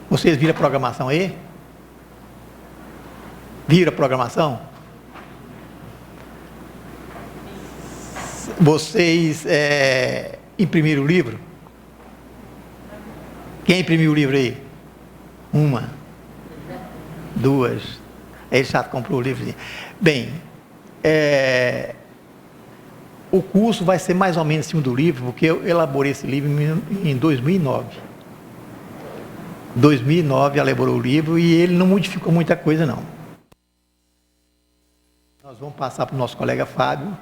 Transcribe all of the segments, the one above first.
Vocês viram a programação aí? Viram a programação? Vocês imprimiram o livro? Quem imprimiu o livro aí? Uma, duas. Ele já comprou o livro. Bem, o curso vai ser mais ou menos em cima do livro, porque eu elaborei esse livro em 2009. 2009 elaborou o livro e ele não modificou muita coisa, não. Nós vamos passar para o nosso colega Fábio,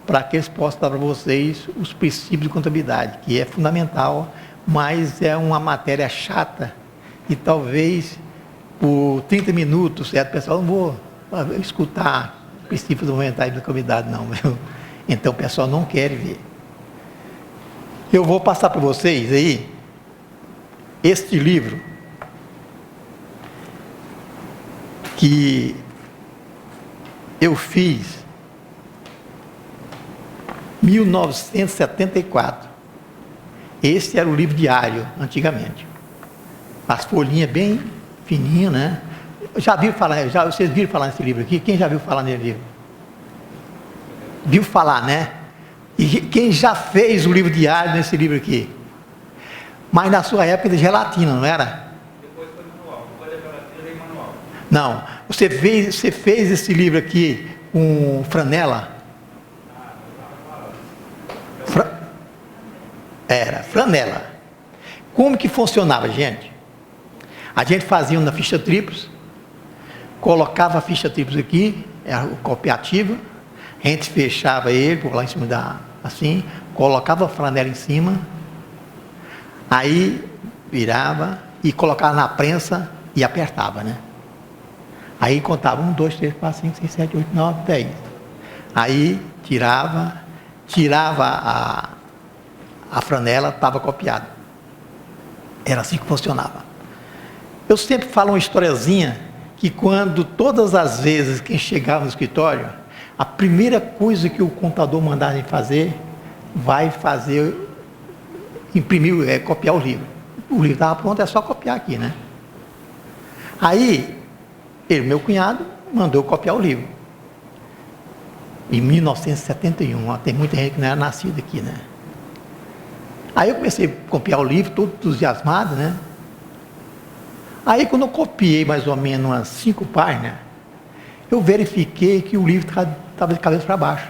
para que eles possam dar para vocês os princípios de contabilidade, que é fundamental, mas é uma matéria chata e talvez por 30 minutos, certo, pessoal, não vou escutar princípios fundamentais da contabilidade, não, meu. Então o pessoal não quer ver. Eu vou passar para vocês aí este livro que eu fiz em 1974. Esse era o livro diário, antigamente. As folhinhas bem fininhas, né? Vocês viram falar nesse livro aqui? Quem já viu falar nesse livro? Viu falar, né? E quem já fez o livro diário nesse livro aqui? Mas na sua época de gelatina, não era? Depois foi manual. Depois da gelatina veio manual. Não. Você fez esse livro aqui com franela? Era franela. Como que funcionava, gente? A gente fazia na ficha tríplice, colocava a ficha tríplice aqui, era o copiativo, a gente fechava ele por lá em cima assim, colocava a franela em cima, aí virava e colocava na prensa e apertava, né? Aí contava 1, 2, 3, 4, 5, 6, 7, 8, 9, 10. Aí tirava a franela, estava copiado. Era assim que funcionava. Eu sempre falo uma historiazinha que quando todas as vezes que chegava no escritório, a primeira coisa que o contador mandava a gente fazer, imprimir, copiar o livro. O livro estava pronto, é só copiar aqui, né? Aí, meu cunhado, mandou copiar o livro. Em 1971, tem muita gente que não era nascida aqui, né? Aí eu comecei a copiar o livro, todo entusiasmado, né? Aí quando eu copiei mais ou menos umas 5 páginas, eu verifiquei que o livro estava de cabeça para baixo.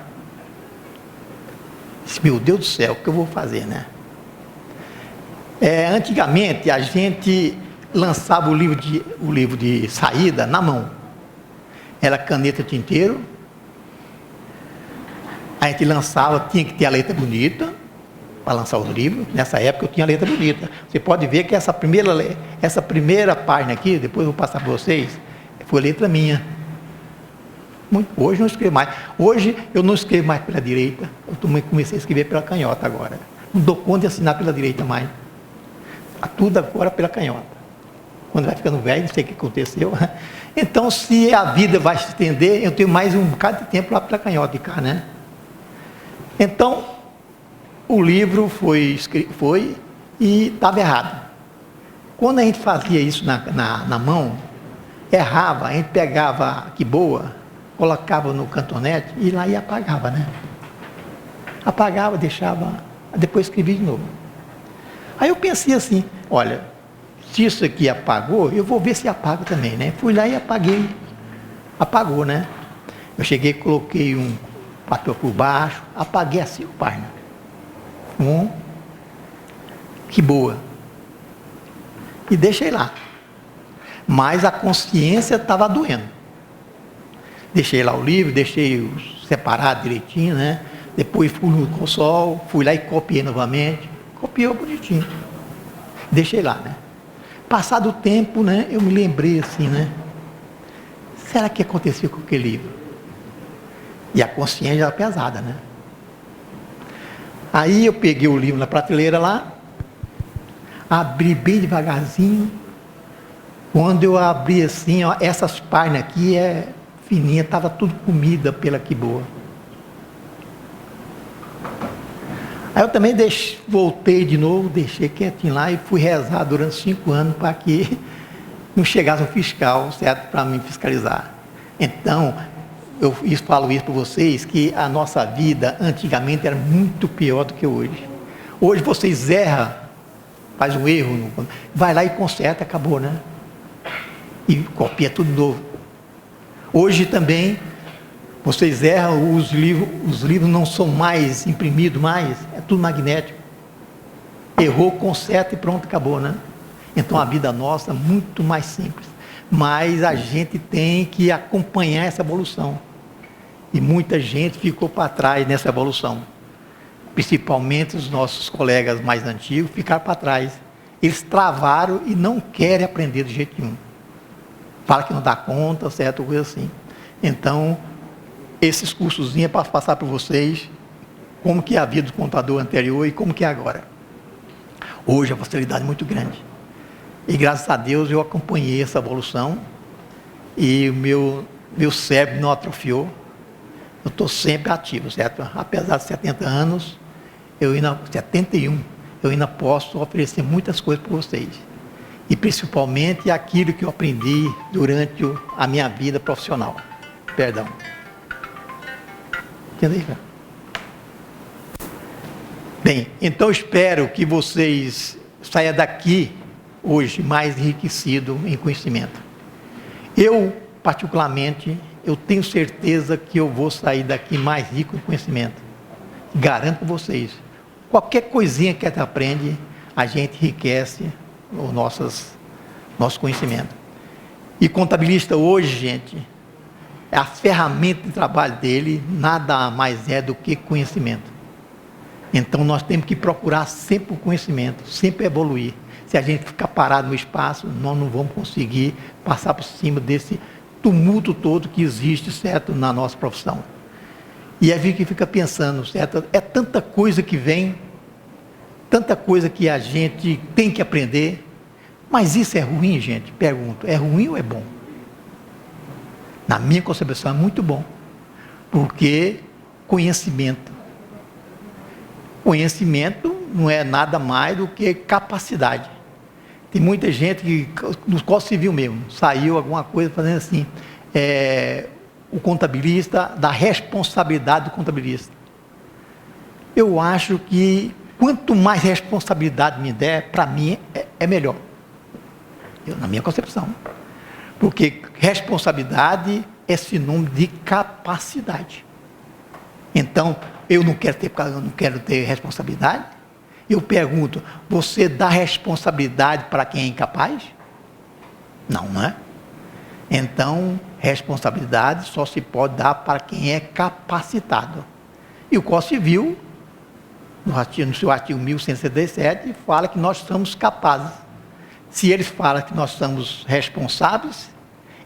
Disse, meu Deus do céu, o que eu vou fazer, né? Antigamente a gente lançava o livro de saída na mão. Era caneta tinteiro. A gente lançava, tinha que ter a letra bonita para lançar o livro. Nessa época eu tinha a letra bonita. Você pode ver que essa primeira página aqui, depois eu vou passar para vocês, foi letra minha. Hoje eu não escrevo mais. Hoje eu não escrevo mais pela direita. Eu comecei a escrever pela canhota agora. Não dou conta de assinar pela direita mais. Tudo agora pela canhota. Quando vai ficando velho, não sei o que aconteceu. Então, se a vida vai se estender, eu tenho mais um bocado de tempo lá pela canhota de cá, né? Então, o livro foi e estava errado. Quando a gente fazia isso na mão, errava, a gente pegava que boa, colocava no cantonete e lá e apagava, né? Apagava, deixava, depois escrevia de novo. Aí eu pensei assim, olha, se isso aqui apagou, eu vou ver se apaga também, né? Fui lá e apaguei, apagou, né? Eu cheguei, coloquei um papel por baixo, apaguei as 5 páginas. Que boa. E deixei lá. Mas a consciência estava doendo. Deixei lá o livro, deixei separado direitinho, né? Depois fui no console, fui lá e copiei novamente. Copiou bonitinho. Deixei lá, né? Passado o tempo, né? Eu me lembrei assim, né? Será que aconteceu com aquele livro? E a consciência era pesada, né? Aí eu peguei o livro na prateleira lá, abri bem devagarzinho. Quando eu abri assim, ó, essas páginas aqui fininha, estava tudo comida pela que boa. Aí eu também voltei de novo, deixei quietinho lá e fui rezar durante 5 anos para que não chegasse um fiscal, certo, para me fiscalizar. Então, falo isso para vocês, que a nossa vida antigamente era muito pior do que hoje. Hoje vocês erram, faz um erro, vai lá e conserta, acabou, né? E copia tudo novo. Hoje também, vocês erram, os livros não são mais imprimidos mais, é tudo magnético. Errou, conserta e pronto, acabou, né? Então a vida nossa é muito mais simples. Mas a gente tem que acompanhar essa evolução. E muita gente ficou para trás nessa evolução. Principalmente os nossos colegas mais antigos ficaram para trás. Eles travaram e não querem aprender de jeito nenhum. Fala que não dá conta, certo? Coisa assim. Então, esses cursozinhos é para passar para vocês como que é a vida do contador anterior e como que é agora. Hoje a facilidade é muito grande. E graças a Deus eu acompanhei essa evolução e o meu cérebro não atrofiou. Eu estou sempre ativo, certo? Apesar de 70 anos, 71, eu ainda posso oferecer muitas coisas para vocês. E principalmente aquilo que eu aprendi durante a minha vida profissional. Perdão. Entendeu? Bem, então espero que vocês saiam daqui hoje mais enriquecidos em conhecimento. Eu, particularmente, eu tenho certeza que eu vou sair daqui mais rico em conhecimento. Garanto para vocês. Qualquer coisinha que a gente aprende, a gente enriquece o nosso conhecimento. E contabilista hoje, gente, a ferramenta de trabalho dele nada mais é do que conhecimento. Então nós temos que procurar sempre o conhecimento, sempre evoluir. Se a gente ficar parado no espaço, nós não vamos conseguir passar por cima desse tumulto todo que existe, certo, na nossa profissão. E a gente fica pensando, certo, é tanta coisa que vem, tanta coisa que a gente tem que aprender, mas isso é ruim, gente? Pergunto, é ruim ou é bom? Na minha concepção é muito bom, porque conhecimento não é nada mais do que capacidade. Tem muita gente que, no Código Civil mesmo, saiu alguma coisa fazendo assim, o contabilista, da responsabilidade do contabilista. Eu acho que quanto mais responsabilidade me der, para mim é melhor. Na minha concepção. Porque responsabilidade é sinônimo de capacidade. Então, eu não quero ter responsabilidade. Eu pergunto, você dá responsabilidade para quem é incapaz? Não, não é? Então, responsabilidade só se pode dar para quem é capacitado. E o Código Civil, no seu artigo 1177, fala que nós somos capazes. Se ele fala que nós somos responsáveis,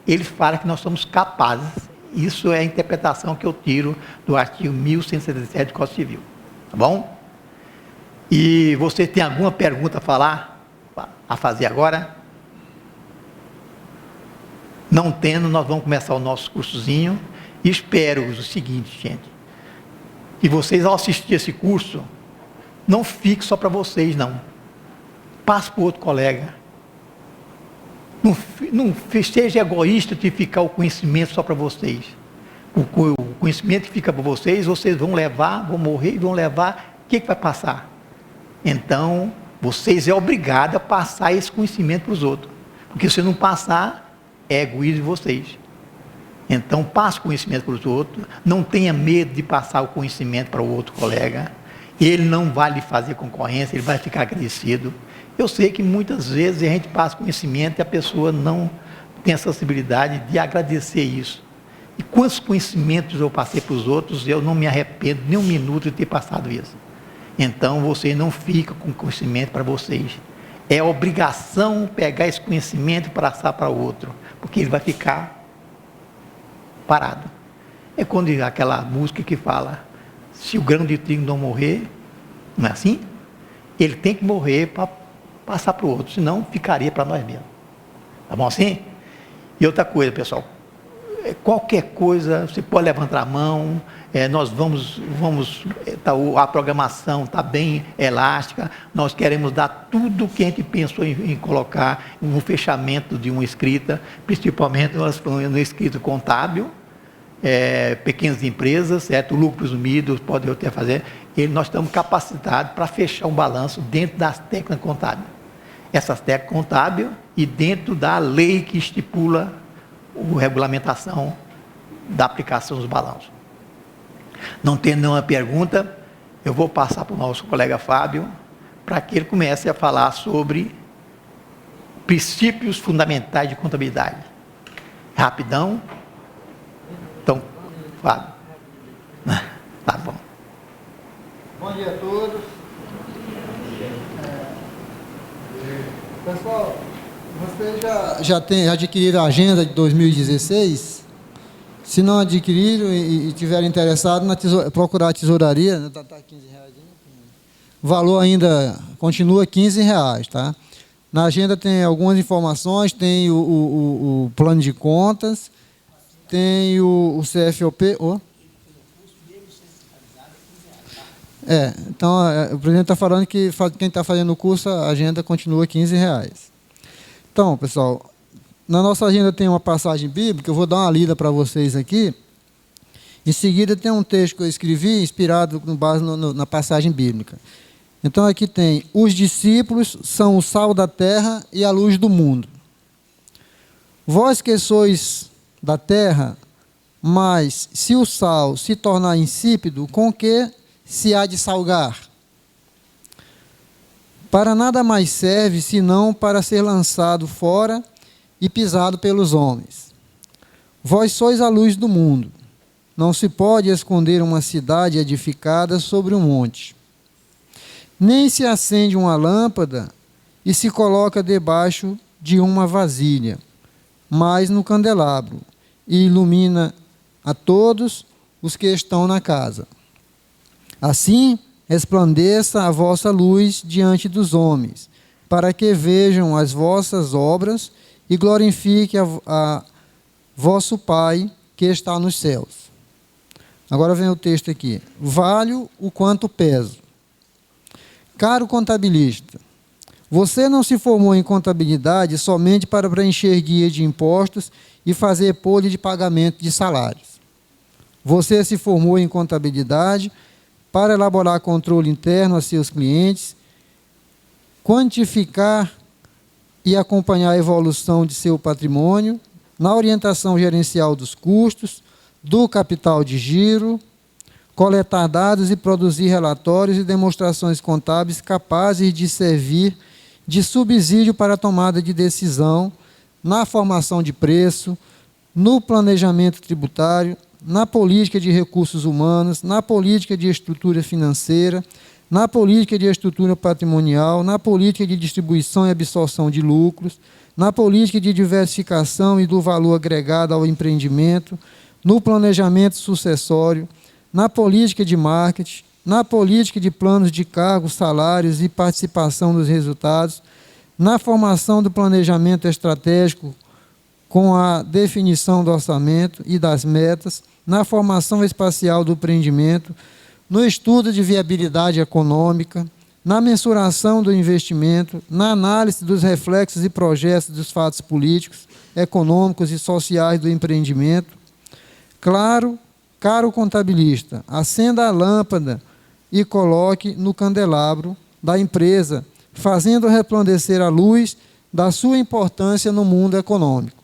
ele fala que nós somos capazes. Isso é a interpretação que eu tiro do artigo 1177 do Código Civil. Tá bom? E você tem alguma pergunta a fazer agora? Não tendo, nós vamos começar o nosso cursozinho. E espero o seguinte, gente, que vocês, ao assistir esse curso, não fique só para vocês, não. Passe para o outro colega. Não seja egoísta de ficar o conhecimento só para vocês. O conhecimento que fica para vocês vão levar, vão morrer e vão levar. O que vai passar? Então, vocês é obrigado a passar esse conhecimento para os outros. Porque se não passar, é egoísmo de vocês. Então, passe o conhecimento para os outros. Não tenha medo de passar o conhecimento para o outro colega. Ele não vai lhe fazer concorrência, ele vai ficar agradecido. Eu sei que muitas vezes a gente passa conhecimento e a pessoa não tem a sensibilidade de agradecer isso. E quantos conhecimentos eu passei para os outros, eu não me arrependo nem um minuto de ter passado isso. Então, você não fica com conhecimento para vocês. É obrigação pegar esse conhecimento e passar para o outro, porque ele vai ficar parado. É quando aquela música que fala, se o grão de trigo não morrer, não é assim? Ele tem que morrer para passar para o outro, senão ficaria para nós mesmos. Tá bom assim? E outra coisa, pessoal, qualquer coisa, você pode levantar a mão, a programação está bem elástica, nós queremos dar tudo o que a gente pensou em colocar no fechamento de uma escrita, principalmente no escrito contábil, pequenas empresas, certo? Lucro presumido, pode até fazer, nós estamos capacitados para fechar um balanço dentro das técnicas contábeis. Essas técnicas contábeis e dentro da lei que estipula a regulamentação da aplicação dos balanços. Não tendo nenhuma pergunta, eu vou passar para o nosso colega Fábio, para que ele comece a falar sobre princípios fundamentais de contabilidade. Rapidão. Então, Fábio. Tá bom. Bom dia a todos. Pessoal, vocês já adquiriram a agenda de 2016? Se não adquiriram e tiverem interessado, procurar a tesouraria, está R$15. O valor ainda continua R$15, tá? Na agenda tem algumas informações, tem o plano de contas, tem o CFOP. Então, o presidente está falando que quem está fazendo o curso, a agenda continua R$15. Então, pessoal, na nossa agenda tem uma passagem bíblica, eu vou dar uma lida para vocês aqui. Em seguida tem um texto que eu escrevi, inspirado com base na passagem bíblica. Então aqui tem: os discípulos são o sal da terra e a luz do mundo. Vós que sois da terra, mas se o sal se tornar insípido, com que se há de salgar? Para nada mais serve, senão para ser lançado fora e pisado pelos homens. Vós sois a luz do mundo. Não se pode esconder uma cidade edificada sobre um monte. Nem se acende uma lâmpada e se coloca debaixo de uma vasilha, mas no candelabro, e ilumina a todos os que estão na casa. Assim resplandeça a vossa luz diante dos homens, para que vejam as vossas obras e glorifique a vosso Pai que está nos céus. Agora vem o texto aqui. Valho o quanto peso. Caro contabilista, você não se formou em contabilidade somente para preencher guia de impostos e fazer folha de pagamento de salários. Você se formou em contabilidade para elaborar controle interno a seus clientes, quantificar e acompanhar a evolução de seu patrimônio, na orientação gerencial dos custos, do capital de giro, coletar dados e produzir relatórios e demonstrações contábeis capazes de servir de subsídio para a tomada de decisão, na formação de preço, no planejamento tributário, na política de recursos humanos, na política de estrutura financeira, na política de estrutura patrimonial, na política de distribuição e absorção de lucros, na política de diversificação e do valor agregado ao empreendimento, no planejamento sucessório, na política de marketing, na política de planos de cargos, salários e participação dos resultados, na formação do planejamento estratégico com a definição do orçamento e das metas, na formação espacial do empreendimento, no estudo de viabilidade econômica, na mensuração do investimento, na análise dos reflexos e projetos dos fatos políticos, econômicos e sociais do empreendimento. Claro, caro contabilista, acenda a lâmpada e coloque no candelabro da empresa, fazendo resplandecer a luz da sua importância no mundo econômico.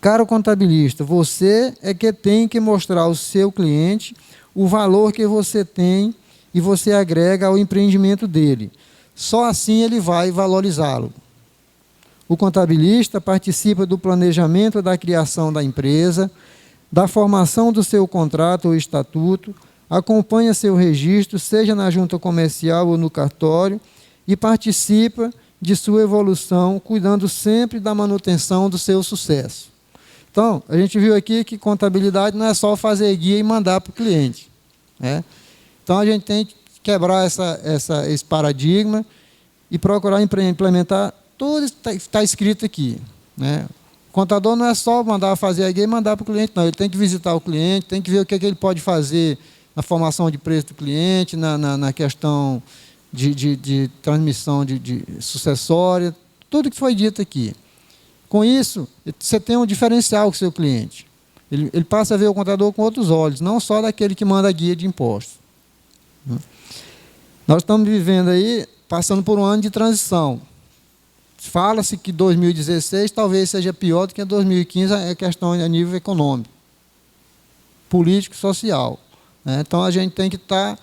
Caro contabilista, você é que tem que mostrar ao seu cliente o valor que você tem e você agrega ao empreendimento dele. Só assim ele vai valorizá-lo. O contabilista participa do planejamento da criação da empresa, da formação do seu contrato ou estatuto, acompanha seu registro, seja na junta comercial ou no cartório, e participa de sua evolução, cuidando sempre da manutenção do seu sucesso. Então, a gente viu aqui que contabilidade não é só fazer guia e mandar para o cliente, né? Então, a gente tem que quebrar esse paradigma e procurar implementar tudo que está escrito aqui, né? O contador não é só mandar fazer a guia e mandar para o cliente, não. Ele tem que visitar o cliente, tem que ver o que ele pode fazer na formação de preço do cliente, na questão de transmissão de sucessória, tudo que foi dito aqui. Com isso, você tem um diferencial com o seu cliente. Ele passa a ver o contador com outros olhos, não só daquele que manda a guia de impostos. Nós estamos vivendo aí, passando por um ano de transição. Fala-se que 2016 talvez seja pior do que 2015, é questão a nível econômico, político e social. Então, a gente tem que estar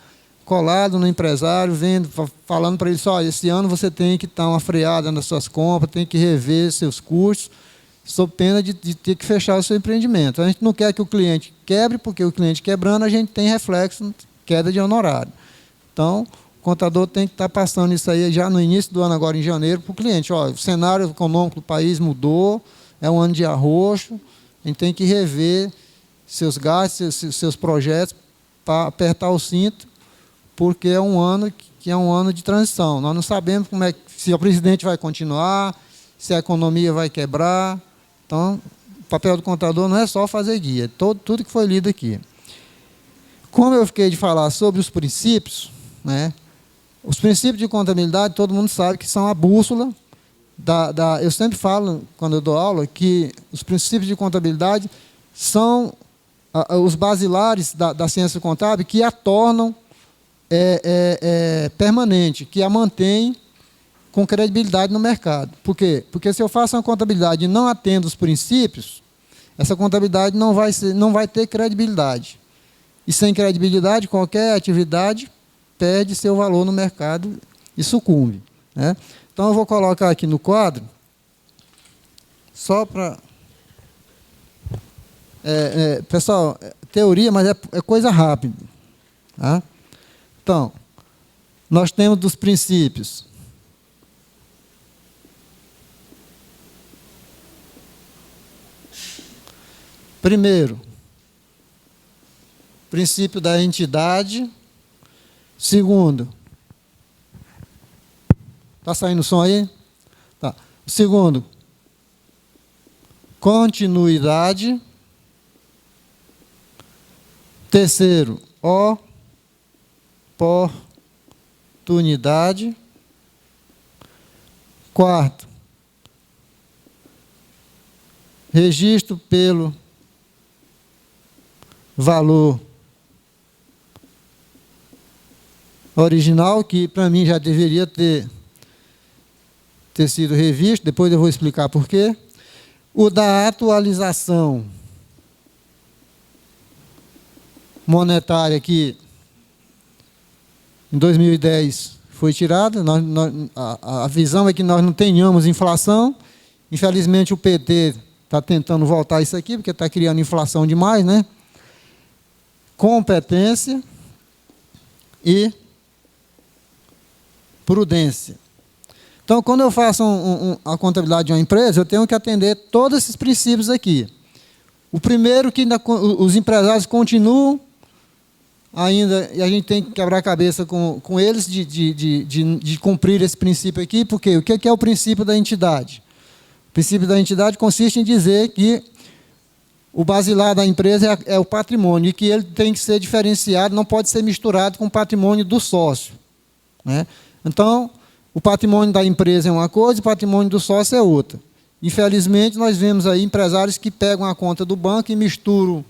colado no empresário, vendo, falando para ele, olha, esse ano você tem que dar uma freada nas suas compras, tem que rever seus custos, sob pena de ter que fechar o seu empreendimento. A gente não quer que o cliente quebre, porque o cliente quebrando, a gente tem reflexo, queda de honorário. Então, o contador tem que estar passando isso aí já no início do ano, agora em janeiro, para o cliente. Olha, o cenário econômico do país mudou, é um ano de arroxo, a gente tem que rever seus gastos, seus projetos, para apertar o cinto, porque é um ano que é um ano de transição. Nós não sabemos se o presidente vai continuar, se a economia vai quebrar. Então, o papel do contador não é só fazer guia, tudo que foi lido aqui. Como eu fiquei de falar sobre os princípios, os princípios de contabilidade, todo mundo sabe que são a bússola eu sempre falo, quando eu dou aula, que os princípios de contabilidade são os basilares da ciência contábil que a tornam permanente, que a mantém com credibilidade no mercado. Por quê? Porque se eu faço uma contabilidade e não atendo os princípios, essa contabilidade não vai ter credibilidade. E sem credibilidade, qualquer atividade perde seu valor no mercado e sucumbe. Então, eu vou colocar aqui no quadro, só para... pessoal, teoria, mas é coisa rápida. Tá? Então, nós temos dos princípios. Primeiro, princípio da entidade. Segundo, está saindo o som aí? Tá. Segundo, continuidade. Terceiro, oportunidade. Quarto, registro pelo valor original, que para mim já deveria ter sido revisto, depois eu vou explicar por quê. O da atualização monetária, que em 2010 foi tirada. A visão é que nós não tenhamos inflação. Infelizmente, o PT está tentando voltar isso aqui, porque está criando inflação demais, Competência e prudência. Então, quando eu faço a contabilidade de uma empresa, eu tenho que atender todos esses princípios aqui. O primeiro, que os empresários continuam ainda, e a gente tem que quebrar a cabeça com eles de cumprir esse princípio aqui, porque o que é o princípio da entidade? O princípio da entidade consiste em dizer que o basilar da empresa é o patrimônio, e que ele tem que ser diferenciado, não pode ser misturado com o patrimônio do sócio. Então, o patrimônio da empresa é uma coisa, o patrimônio do sócio é outra. Infelizmente, nós vemos aí empresários que pegam a conta do banco e misturam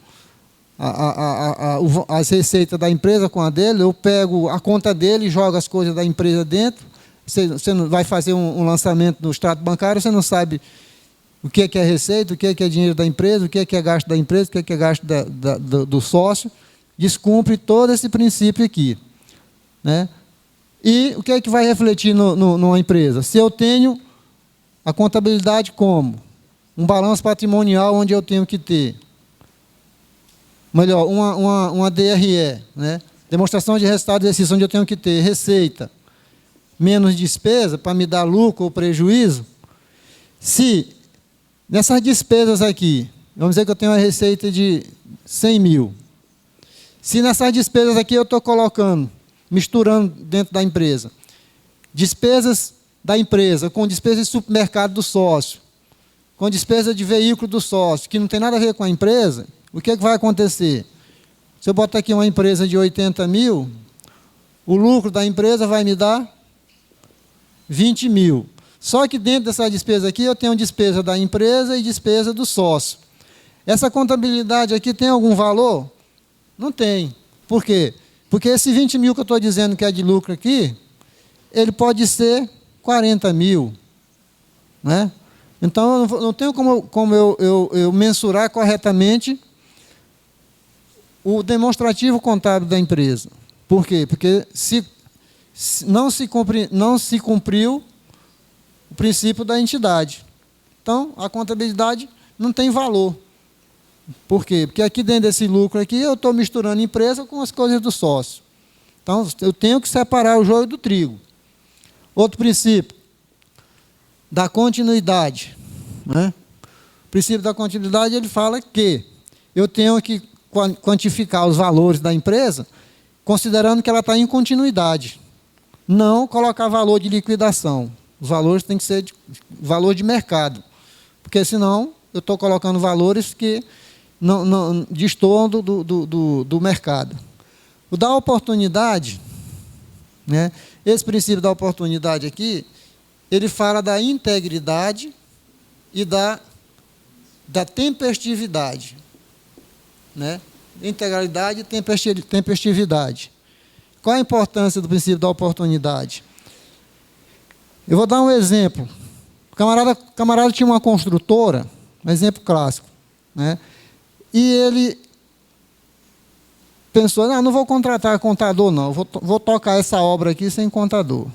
as receitas da empresa com a dele. Eu pego a conta dele e jogo as coisas da empresa dentro. Você não vai fazer um lançamento no extrato bancário, você não sabe o que é receita, o que é dinheiro da empresa, o que é gasto da empresa, o que é gasto do sócio. Descumpre todo esse princípio aqui. E o que é que vai refletir numa empresa? Se eu tenho a contabilidade como? Um balanço patrimonial onde eu tenho que ter, melhor, uma DRE, demonstração de resultado de exercício, onde eu tenho que ter receita menos despesa para me dar lucro ou prejuízo. Se nessas despesas aqui, vamos dizer que eu tenho uma receita de 100 mil. Se nessas despesas aqui eu estou colocando, misturando dentro da empresa, despesas da empresa com despesas de supermercado do sócio, com despesa de veículo do sócio, que não tem nada a ver com a empresa, o que vai acontecer? Se eu botar aqui uma empresa de 80 mil, o lucro da empresa vai me dar 20 mil. Só que dentro dessa despesa aqui, eu tenho despesa da empresa e despesa do sócio. Essa contabilidade aqui tem algum valor? Não tem. Por quê? Porque esse 20 mil que eu estou dizendo que é de lucro aqui, ele pode ser 40 mil. Né? Então, eu não tenho como eu mensurar corretamente o demonstrativo contábil da empresa. Por quê? Porque não se cumpriu o princípio da entidade. Então, a contabilidade não tem valor. Por quê? Porque aqui dentro desse lucro aqui, eu estou misturando empresa com as coisas do sócio. Então, eu tenho que separar o joio do trigo. Outro princípio, da continuidade. Né? O princípio da continuidade, ele fala que eu tenho que quantificar os valores da empresa, considerando que ela está em continuidade. Não colocar valor de liquidação. Os valores têm que ser valor de mercado. Porque senão eu estou colocando valores que não destoam do mercado. O da oportunidade, né? Esse princípio da oportunidade aqui, ele fala da integridade e da tempestividade. Né? Integralidade e tempestividade. Qual a importância do princípio da oportunidade? Eu vou dar um exemplo. O camarada tinha uma construtora, um exemplo clássico, né? E ele pensou, não vou contratar contador, não, vou tocar essa obra aqui sem contador.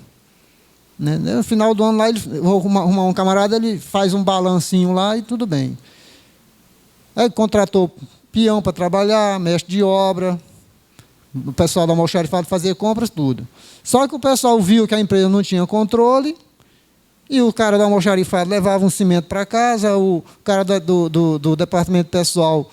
Né? No final do ano, lá, vou arrumar um camarada, ele faz um balancinho lá e tudo bem. Aí contratou peão para trabalhar, mestre de obra, o pessoal da almoxarifado fazer compras, tudo. Só que o pessoal viu que a empresa não tinha controle, e o cara do almoxarifado levava um cimento para casa, o cara do departamento pessoal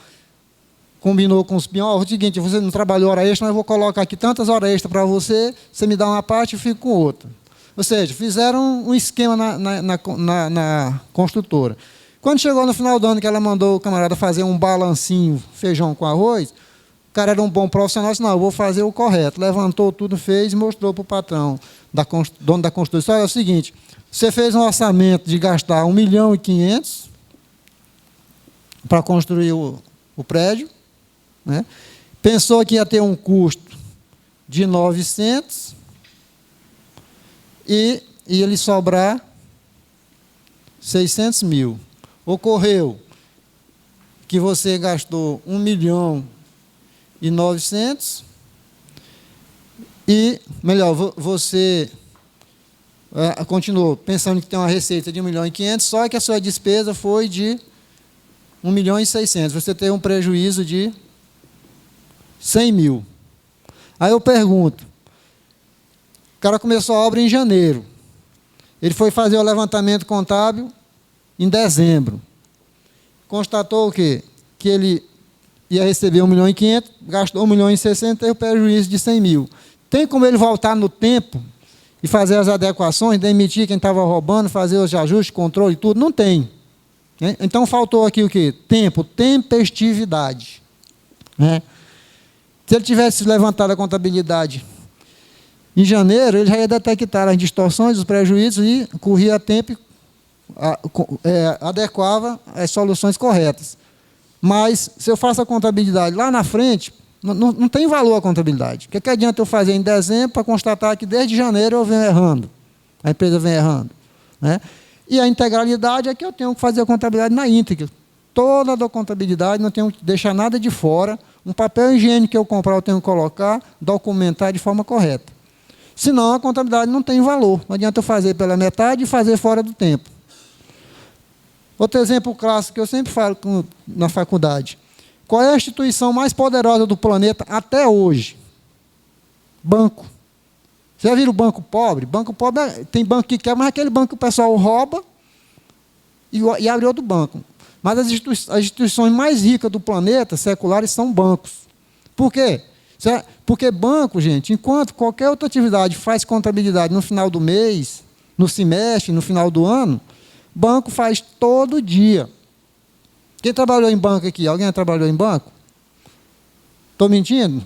combinou com os peões, o seguinte, você não trabalhou hora extra, mas eu vou colocar aqui tantas horas extras para você, você me dá uma parte e eu fico com outra. Ou seja, fizeram um esquema na construtora. Quando chegou no final do ano, que ela mandou o camarada fazer um balancinho, feijão com arroz, o cara era um bom profissional, disse, não, eu vou fazer o correto. Levantou tudo, fez e mostrou para o patrão, dono da construção, é o seguinte, você fez um orçamento de gastar 1.500.000 para construir o prédio, né? Pensou que ia ter um custo de 900 e ele sobrar 600 mil. Ocorreu que você gastou 1.900.000 e, melhor, você continuou pensando que tem uma receita de 1.500.000, só que a sua despesa foi de 1.600.000. Você teve um prejuízo de 100 mil. Aí eu pergunto, o cara começou a obra em janeiro, ele foi fazer o levantamento contábil em dezembro, constatou o quê? Que ele ia receber 1.500.000, gastou 1.600.000, teve um prejuízo de 100 mil. Tem como ele voltar no tempo e fazer as adequações, demitir quem estava roubando, fazer os ajustes, controle e tudo? Não tem. Né? Então faltou aqui o quê? Tempo, tempestividade. Né? Se ele tivesse levantado a contabilidade em janeiro, ele já ia detectar as distorções, os prejuízos e corria a tempo e adequava as soluções corretas. Mas, se eu faço a contabilidade lá na frente, não tem valor a contabilidade. O que adianta eu fazer em dezembro para constatar que desde janeiro eu venho errando, a empresa vem errando. Né? E a integralidade é que eu tenho que fazer a contabilidade na íntegra. Toda a contabilidade, não tenho que deixar nada de fora. Um papel higiênico que eu comprar, eu tenho que colocar, documentar de forma correta. Senão, a contabilidade não tem valor. Não adianta eu fazer pela metade e fazer fora do tempo. Outro exemplo clássico que eu sempre falo na faculdade. Qual é a instituição mais poderosa do planeta até hoje? Banco. Você já viram o banco pobre? Banco pobre, tem banco que quer, mas aquele banco que o pessoal rouba e abre outro banco. Mas as instituições mais ricas do planeta, seculares, são bancos. Por quê? Porque banco, gente, enquanto qualquer outra atividade faz contabilidade no final do mês, no semestre, no final do ano, Banco faz todo dia. Quem trabalhou em banco aqui? Alguém trabalhou em banco? Estou mentindo?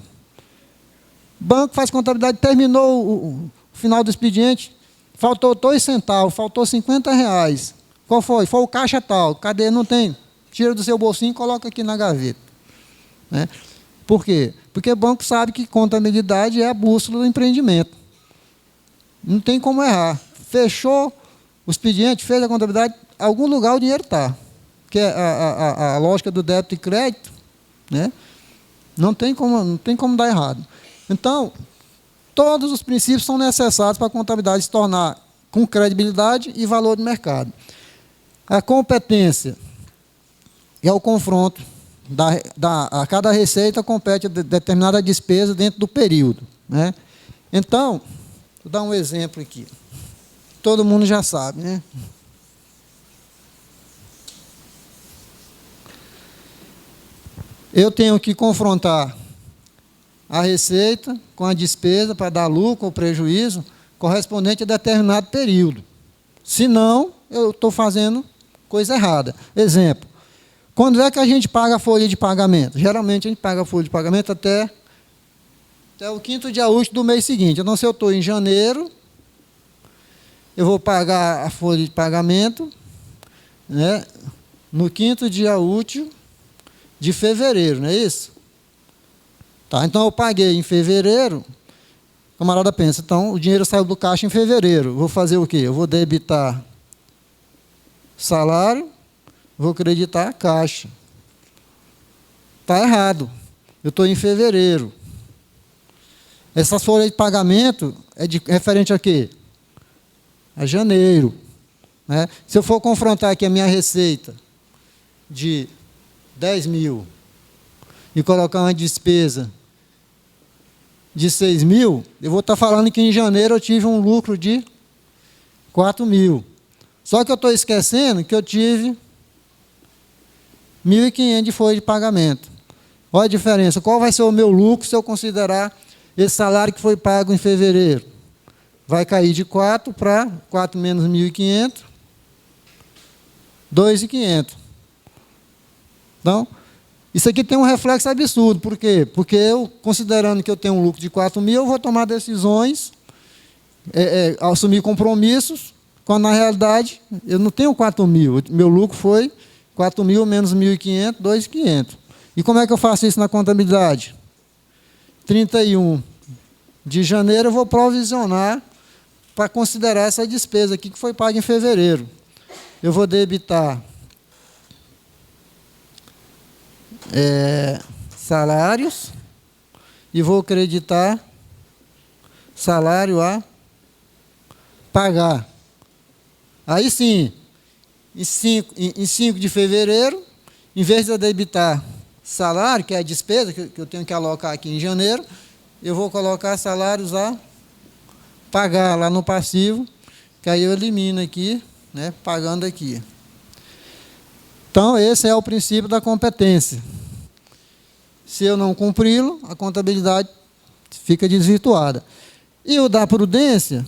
Banco faz contabilidade, terminou o final do expediente, faltou 2 centavos, faltou R$ 50. Qual foi? Foi o caixa tal. Cadê? Não tem. Tira do seu bolsinho e coloca aqui na gaveta. Né? Por quê? Porque o banco sabe que contabilidade é a bússola do empreendimento. Não tem como errar. Fechou o expediente, fez a contabilidade, em algum lugar o dinheiro está. Que é a lógica do débito e crédito, né? Não tem como dar errado. Então, todos os princípios são necessários para a contabilidade se tornar com credibilidade e valor de mercado. A competência é o confronto. A cada receita compete a determinada despesa dentro do período. Né? Então, vou dar um exemplo aqui. Todo mundo já sabe, né? Eu tenho que confrontar a receita com a despesa para dar lucro ou prejuízo correspondente a determinado período. Senão, eu estou fazendo coisa errada. Exemplo, quando é que a gente paga a folha de pagamento? Geralmente a gente paga a folha de pagamento até o 5º dia útil do mês seguinte. Então, se eu estou em janeiro, eu vou pagar a folha de pagamento, né, no 5º dia útil de fevereiro, não é isso? Tá, então eu paguei em fevereiro, o camarada pensa, então o dinheiro saiu do caixa em fevereiro, vou fazer o quê? Eu vou debitar salário, vou creditar a caixa. Está errado, eu estou em fevereiro. Essa folha de pagamento é referente a quê? A janeiro. Né? Se eu for confrontar aqui a minha receita de 10 mil e colocar uma despesa de 6 mil, eu vou estar falando que em janeiro eu tive um lucro de 4 mil. Só que eu estou esquecendo que eu tive 1.500 de folha de pagamento. Olha a diferença. Qual vai ser o meu lucro se eu considerar esse salário que foi pago em fevereiro? Vai cair de 4 para 4 menos 1.500, 2.500. Então, isso aqui tem um reflexo absurdo. Por quê? Porque eu, considerando que eu tenho um lucro de 4 mil, eu vou tomar decisões, assumir compromissos, quando na realidade eu não tenho 4 mil. Meu lucro foi 4 mil menos 1.500, 2.500. E como é que eu faço isso na contabilidade? 31 de janeiro eu vou provisionar para considerar essa despesa aqui que foi paga em fevereiro. Eu vou debitar salários e vou creditar salário a pagar. Aí sim, em 5 de fevereiro, em vez de eu debitar salário, que é a despesa que eu tenho que alocar aqui em janeiro, eu vou colocar salários a pagar lá no passivo, que aí eu elimino aqui, né, pagando aqui. Então, esse é o princípio da competência. Se eu não cumpri-lo, a contabilidade fica desvirtuada. E o da prudência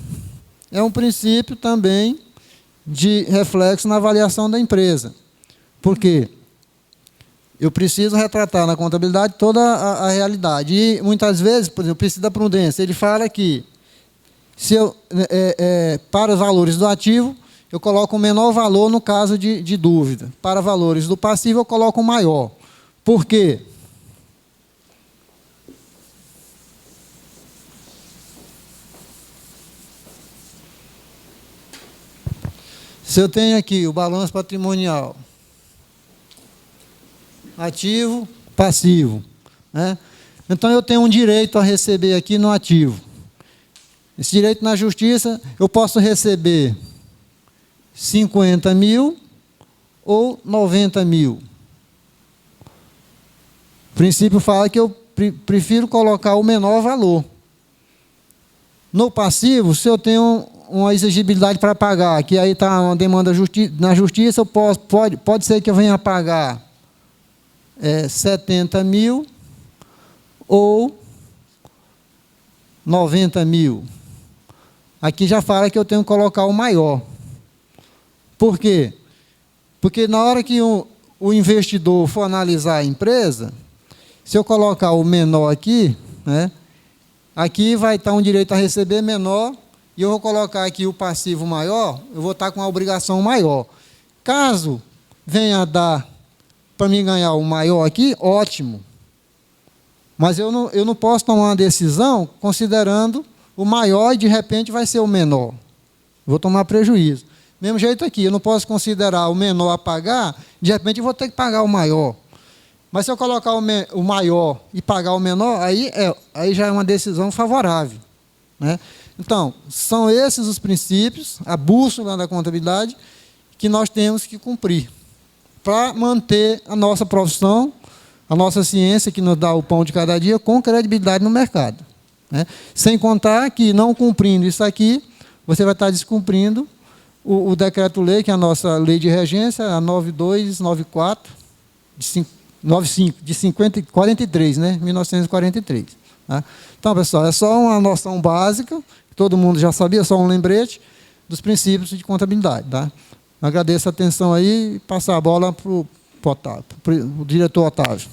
é um princípio também de reflexo na avaliação da empresa. Por quê? Eu preciso retratar na contabilidade toda a realidade. E, muitas vezes, por exemplo, eu preciso da prudência. Ele fala que, se eu, para os valores do ativo, eu coloco o menor valor no caso de dúvida. Para valores do passivo, eu coloco o maior. Por quê? Se eu tenho aqui o balanço patrimonial, ativo, passivo, né? Então eu tenho um direito a receber aqui no ativo. Esse direito na justiça, eu posso receber 50 mil ou 90 mil. O princípio fala que eu prefiro colocar o menor valor. No passivo, se eu tenho uma exigibilidade para pagar, que aí está uma demanda na justiça, eu pode ser que eu venha pagar 70 mil ou 90 mil. Aqui já fala que eu tenho que colocar o maior. Por quê? Porque na hora que o investidor for analisar a empresa, se eu colocar o menor aqui, né, aqui vai estar um direito a receber menor, e eu vou colocar aqui o passivo maior, eu vou estar com a obrigação maior. Caso venha a dar para mim ganhar o maior aqui, ótimo. Mas eu não posso tomar uma decisão considerando o maior e de repente vai ser o menor. Vou tomar prejuízo. Mesmo jeito aqui, eu não posso considerar o menor a pagar, de repente eu vou ter que pagar o maior. Mas se eu colocar o maior e pagar o menor, aí já é uma decisão favorável, né? Então, são esses os princípios, a bússola da contabilidade, que nós temos que cumprir para manter a nossa profissão, a nossa ciência, que nos dá o pão de cada dia, com credibilidade no mercado, né? Sem contar que, não cumprindo isso aqui, você vai estar descumprindo o decreto-lei, que é a nossa lei de regência, a 9294, 95, de 43, né? 1943. Tá? Então, pessoal, é só uma noção básica, que todo mundo já sabia, só um lembrete dos princípios de contabilidade. Tá? Agradeço a atenção aí e passar a bola para o diretor Otávio.